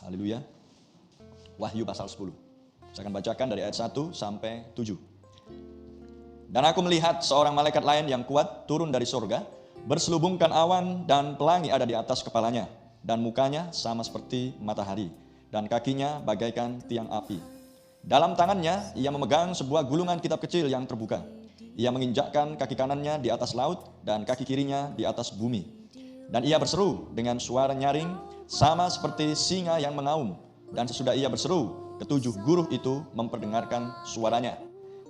Haleluya. Wahyu pasal 10. Saya akan bacakan dari ayat 1 sampai 7. Dan aku melihat seorang malaikat lain yang kuat turun dari surga, berselubungkan awan dan pelangi ada di atas kepalanya, dan mukanya sama seperti matahari, dan kakinya bagaikan tiang api. Dalam tangannya ia memegang sebuah gulungan kitab kecil yang terbuka. Ia menginjakkan kaki kanannya di atas laut dan kaki kirinya di atas bumi. Dan ia berseru dengan suara nyaring sama seperti singa yang mengaum. Dan sesudah ia berseru, ketujuh guru itu memperdengarkan suaranya.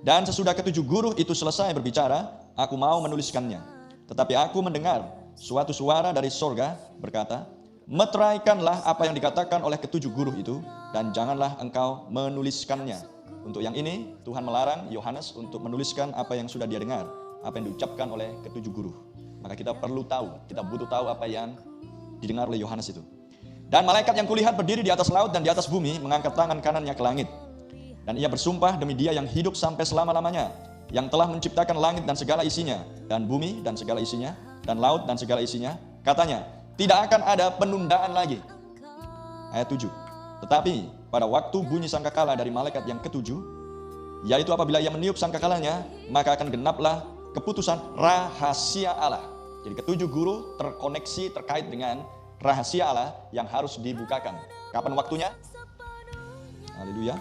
Dan sesudah ketujuh guru itu selesai berbicara, aku mau menuliskannya. Tetapi aku mendengar suatu suara dari sorga berkata, meteraikanlah apa yang dikatakan oleh ketujuh guru itu, dan janganlah engkau menuliskannya. Untuk yang ini, Tuhan melarang Yohanes untuk menuliskan apa yang sudah dia dengar, apa yang diucapkan oleh ketujuh guru. Maka kita perlu tahu, kita butuh tahu apa yang didengar oleh Yohanes itu. Dan malaikat yang kulihat berdiri di atas laut dan di atas bumi, mengangkat tangan kanannya ke langit. Dan ia bersumpah demi Dia yang hidup sampai selama-lamanya, yang telah menciptakan langit dan segala isinya, dan bumi dan segala isinya, dan laut dan segala isinya. Katanya, tidak akan ada penundaan lagi. Ayat 7. Tetapi pada waktu bunyi sangkakala dari malaikat yang ketujuh, yaitu apabila ia meniup sangkakalanya, maka akan genaplah keputusan rahasia Allah. Jadi ketujuh guru terkoneksi terkait dengan rahasia Allah yang harus dibukakan. Kapan waktunya? Haleluya.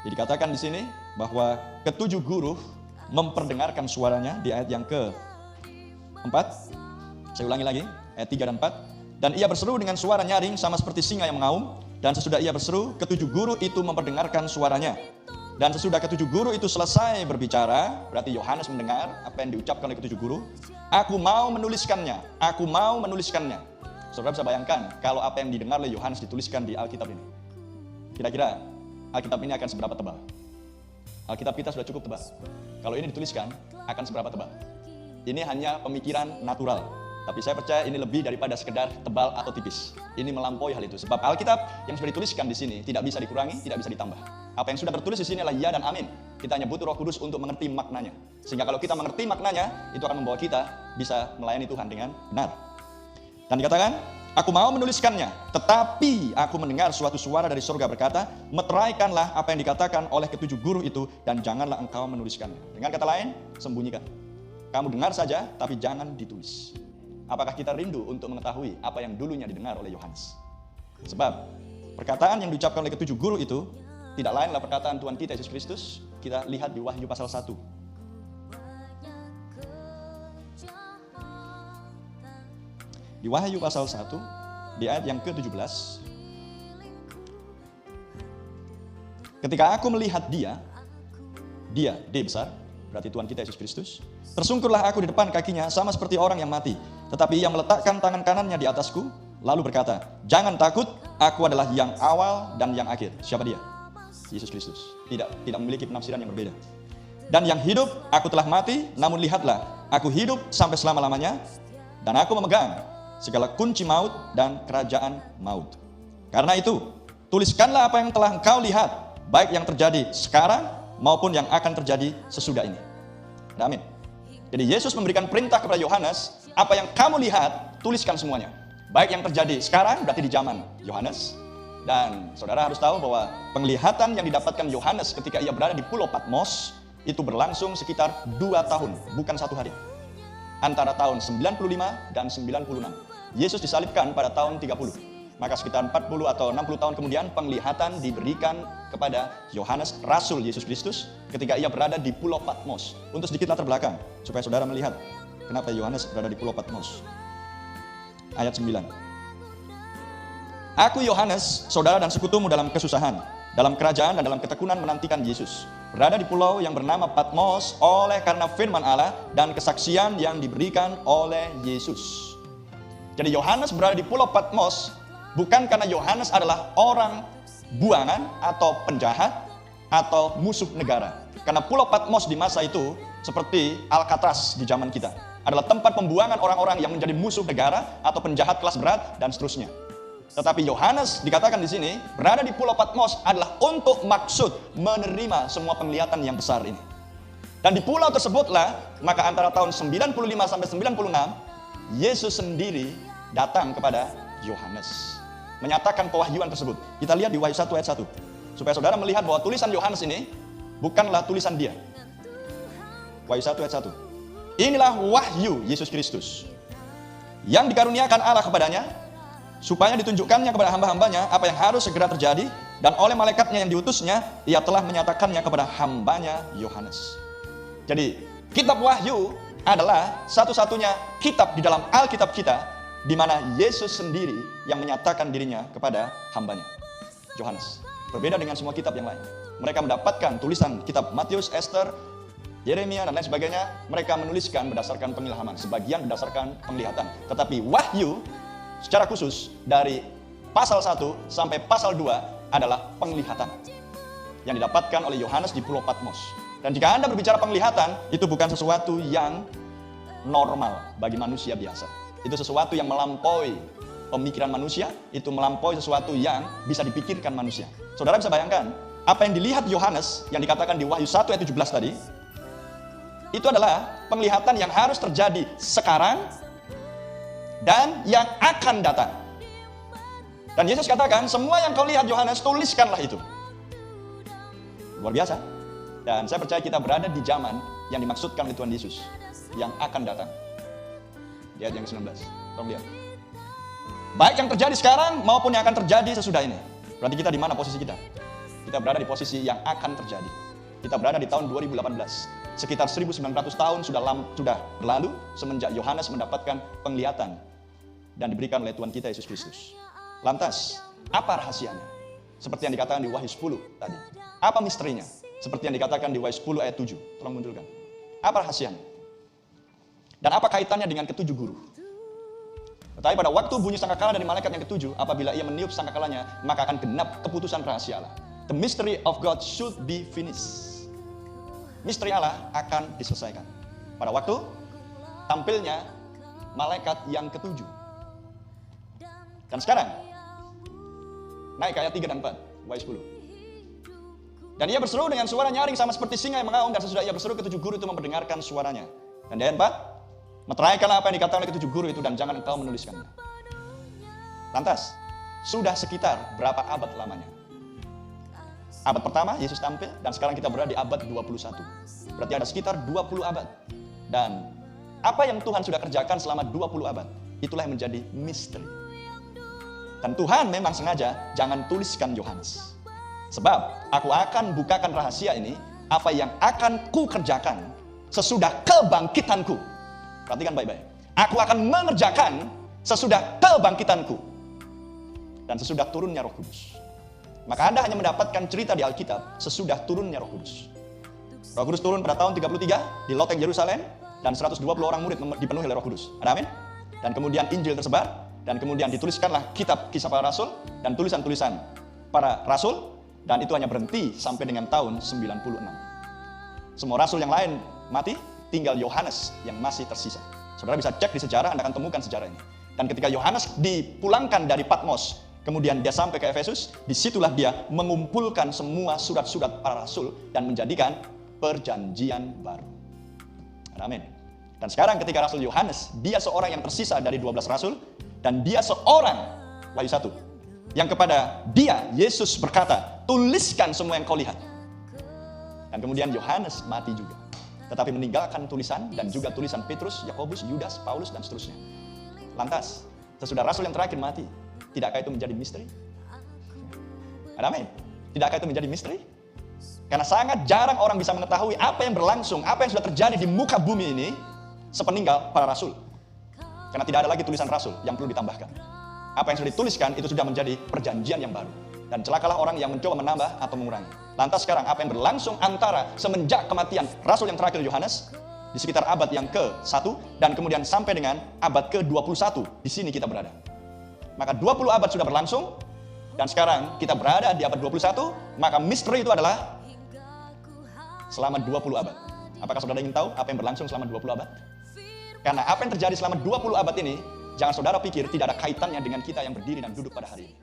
Jadi dikatakan di sini bahwa ketujuh guru memperdengarkan suaranya di ayat yang ke-4. Saya ulangi lagi, ayat 3 dan 4. Dan ia berseru dengan suara nyaring sama seperti singa yang mengaum. Dan sesudah ia berseru, ketujuh guru itu memperdengarkan suaranya. Dan sesudah ketujuh guru itu selesai berbicara, berarti Yohanes mendengar apa yang diucapkan oleh ketujuh guru. Aku mau menuliskannya, aku mau menuliskannya. Saudara bisa bayangkan kalau apa yang didengar oleh Yohanes dituliskan di Alkitab ini. Kira-kira Alkitab ini akan seberapa tebal? Alkitab kita sudah cukup tebal. Kalau ini dituliskan, akan seberapa tebal? Ini hanya pemikiran natural. Tapi saya percaya ini lebih daripada sekedar tebal atau tipis. Ini melampaui hal itu. Sebab Alkitab yang sudah dituliskan di sini tidak bisa dikurangi, tidak bisa ditambah. Apa yang sudah tertulis di sini adalah ya dan amin. Kita hanya butuh Roh Kudus untuk mengerti maknanya. Sehingga kalau kita mengerti maknanya, itu akan membawa kita bisa melayani Tuhan dengan benar. Dan dikatakan, aku mau menuliskannya, tetapi aku mendengar suatu suara dari surga berkata, meteraikanlah apa yang dikatakan oleh ketujuh guru itu, dan janganlah engkau menuliskannya. Dengan kata lain, sembunyikan. Kamu dengar saja, tapi jangan ditulis. Apakah kita rindu untuk mengetahui apa yang dulunya didengar oleh Yohanes? Sebab perkataan yang diucapkan oleh ketujuh guru itu tidak lain adalah perkataan Tuhan kita Yesus Kristus. Kita lihat di Wahyu pasal 1. Di Wahyu pasal 1, di ayat yang ke-17. Ketika aku melihat dia, D besar, berarti Tuhan kita Yesus Kristus, tersungkurlah aku di depan kakinya sama seperti orang yang mati. Tetapi ia meletakkan tangan kanannya di atasku, lalu berkata, jangan takut, aku adalah yang awal dan yang akhir. Siapa dia? Yesus Kristus. Tidak memiliki penafsiran yang berbeda. Dan yang hidup, aku telah mati, namun lihatlah, aku hidup sampai selama-lamanya, dan aku memegang segala kunci maut dan kerajaan maut. Karena itu, tuliskanlah apa yang telah engkau lihat, baik yang terjadi sekarang maupun yang akan terjadi sesudah ini. Amin. Jadi Yesus memberikan perintah kepada Yohanes, apa yang kamu lihat, tuliskan semuanya. Baik yang terjadi sekarang, berarti di zaman Yohanes. Dan saudara harus tahu bahwa penglihatan yang didapatkan Yohanes ketika ia berada di Pulau Patmos, itu berlangsung sekitar 2 tahun, bukan 1 hari. Antara tahun 95 dan 96. Yesus disalibkan pada tahun 30. Maka sekitar 40 atau 60 tahun kemudian penglihatan diberikan kepada Yohanes, Rasul Yesus Kristus, ketika ia berada di Pulau Patmos. Untuk sedikit latar belakang, supaya saudara melihat kenapa Yohanes berada di Pulau Patmos. Ayat 9. Aku Yohanes, saudara dan sekutumu dalam kesusahan, dalam kerajaan dan dalam ketekunan menantikan Yesus, berada di pulau yang bernama Patmos oleh karena firman Allah dan kesaksian yang diberikan oleh Yesus. Jadi Yohanes berada di Pulau Patmos bukan karena Yohanes adalah orang buangan atau penjahat atau musuh negara. Karena Pulau Patmos di masa itu seperti Alcatraz di zaman kita. Adalah tempat pembuangan orang-orang yang menjadi musuh negara atau penjahat kelas berat dan seterusnya. Tetapi Yohanes dikatakan di sini berada di Pulau Patmos adalah untuk maksud menerima semua penglihatan yang besar ini. Dan di pulau tersebutlah maka antara tahun 95 sampai 96 Yesus sendiri datang kepada Yohanes. menyatakan pewahyuan tersebut. Kita lihat di Wahyu 1 ayat 1. Supaya saudara melihat bahwa tulisan Yohanes ini bukanlah tulisan dia. Wahyu 1 ayat 1. Inilah wahyu Yesus Kristus yang dikaruniakan Allah kepadanya, supaya ditunjukkannya kepada hamba-hambanya apa yang harus segera terjadi, dan oleh malaikatnya yang diutusnya, ia telah menyatakannya kepada hambanya Yohanes. Jadi, kitab Wahyu adalah satu-satunya kitab di dalam Alkitab kita, di mana Yesus sendiri yang menyatakan dirinya kepada hambanya, Yohanes. Berbeda dengan semua kitab yang lain. Mereka mendapatkan tulisan kitab Matius, Esther, Yeremia, dan lain sebagainya. Mereka menuliskan berdasarkan pengilhaman, sebagian berdasarkan penglihatan. Tetapi wahyu secara khusus dari pasal 1 sampai pasal 2 adalah penglihatan yang didapatkan oleh Yohanes di Pulau Patmos. Dan jika Anda berbicara penglihatan, itu bukan sesuatu yang normal bagi manusia biasa. Itu sesuatu yang melampaui pemikiran manusia, itu melampaui sesuatu yang bisa dipikirkan manusia. Saudara bisa bayangkan, apa yang dilihat Yohanes yang dikatakan di Wahyu 1 ayat 17 tadi, itu adalah penglihatan yang harus terjadi sekarang dan yang akan datang. Dan Yesus katakan, semua yang kau lihat Yohanes, tuliskanlah itu. Luar biasa. Dan saya percaya kita berada di zaman yang dimaksudkan oleh Tuhan Yesus, yang akan datang. Di ayat yang ke-19, tolong lihat. Baik yang terjadi sekarang maupun yang akan terjadi sesudah ini. Berarti kita di mana posisi kita? Kita berada di posisi yang akan terjadi. Kita berada di tahun 2018. Sekitar 1900 tahun sudah berlalu semenjak Yohanes mendapatkan penglihatan dan diberikan oleh Tuhan kita Yesus Kristus. Lantas, apa rahasianya? Seperti yang dikatakan di Wahyu 10 tadi. Apa misterinya? Seperti yang dikatakan di Wahyu 10 ayat 7. Tolong munculkan. Apa rahasianya? Dan apa kaitannya dengan ketujuh guru? Tetapi pada waktu bunyi sangkakala dari malaikat yang ketujuh, apabila ia meniup sangkakalanya, maka akan genap keputusan rahasia Allah. The mystery of God should be finished. Misteri Allah akan diselesaikan pada waktu tampilnya malaikat yang ketujuh. Dan sekarang naik ke ayat 3 dan 4, Wahyu 10. Dan ia berseru dengan suara nyaring sama seperti singa yang mengaum, dan sesudah ia berseru, ketujuh guru itu memperdengarkan suaranya. Dan di ayat 4, meteraikanlah apa yang dikatakan oleh ketujuh guru itu, dan jangan engkau menuliskannya. Lantas, sudah sekitar berapa abad lamanya? Abad pertama Yesus tampil, dan sekarang kita berada di abad 21. Berarti ada sekitar 20 abad. Dan apa yang Tuhan sudah kerjakan selama 20 abad, itulah yang menjadi misteri. Dan Tuhan memang sengaja jangan tuliskan Yohanes. Sebab aku akan bukakan rahasia ini, apa yang akan ku kerjakan sesudah kebangkitanku. Perhatikan baik-baik. Aku akan mengerjakan sesudah kebangkitanku dan sesudah turunnya Roh Kudus. Maka Anda hanya mendapatkan cerita di Alkitab sesudah turunnya Roh Kudus. Roh Kudus turun pada tahun 33 di loteng Yerusalem, dan 120 orang murid dipenuhi oleh Roh Kudus. Ada amin? Dan kemudian Injil tersebar, dan kemudian dituliskanlah kitab Kisah Para Rasul dan tulisan-tulisan para rasul, dan itu hanya berhenti sampai dengan tahun 96. Semua rasul yang lain mati, tinggal Yohanes yang masih tersisa. Saudara bisa cek di sejarah, Anda akan temukan sejarah ini. Dan ketika Yohanes dipulangkan dari Patmos, kemudian dia sampai ke Efesus, disitulah dia mengumpulkan semua surat-surat para rasul dan menjadikan perjanjian baru. Amin. Dan sekarang ketika Rasul Yohanes, dia seorang yang tersisa dari 12 rasul, dan dia seorang, Wahyu 1, yang kepada dia Yesus berkata, tuliskan semua yang kau lihat. Dan kemudian Yohanes mati juga, tetapi meninggalkan tulisan, dan juga tulisan Petrus, Yakobus, Yudas, Paulus, dan seterusnya. Lantas, sesudah rasul yang terakhir mati, tidakkah itu menjadi misteri? Amin. Tidakkah itu menjadi misteri? Karena sangat jarang orang bisa mengetahui apa yang berlangsung, apa yang sudah terjadi di muka bumi ini sepeninggal para rasul. Karena tidak ada lagi tulisan rasul yang perlu ditambahkan. Apa yang sudah dituliskan itu sudah menjadi perjanjian yang baru. Dan celakalah orang yang mencoba menambah atau mengurangi. Lantas sekarang apa yang berlangsung antara semenjak kematian rasul yang terakhir Yohanes di sekitar abad yang ke-1 dan kemudian sampai dengan abad ke-21, di sini kita berada. Maka 20 abad sudah berlangsung, dan sekarang kita berada di abad 21, maka misteri itu adalah selama 20 abad. Apakah saudara ingin tahu apa yang berlangsung selama 20 abad? Karena apa yang terjadi selama 20 abad ini, jangan saudara pikir tidak ada kaitannya dengan kita yang berdiri dan duduk pada hari ini.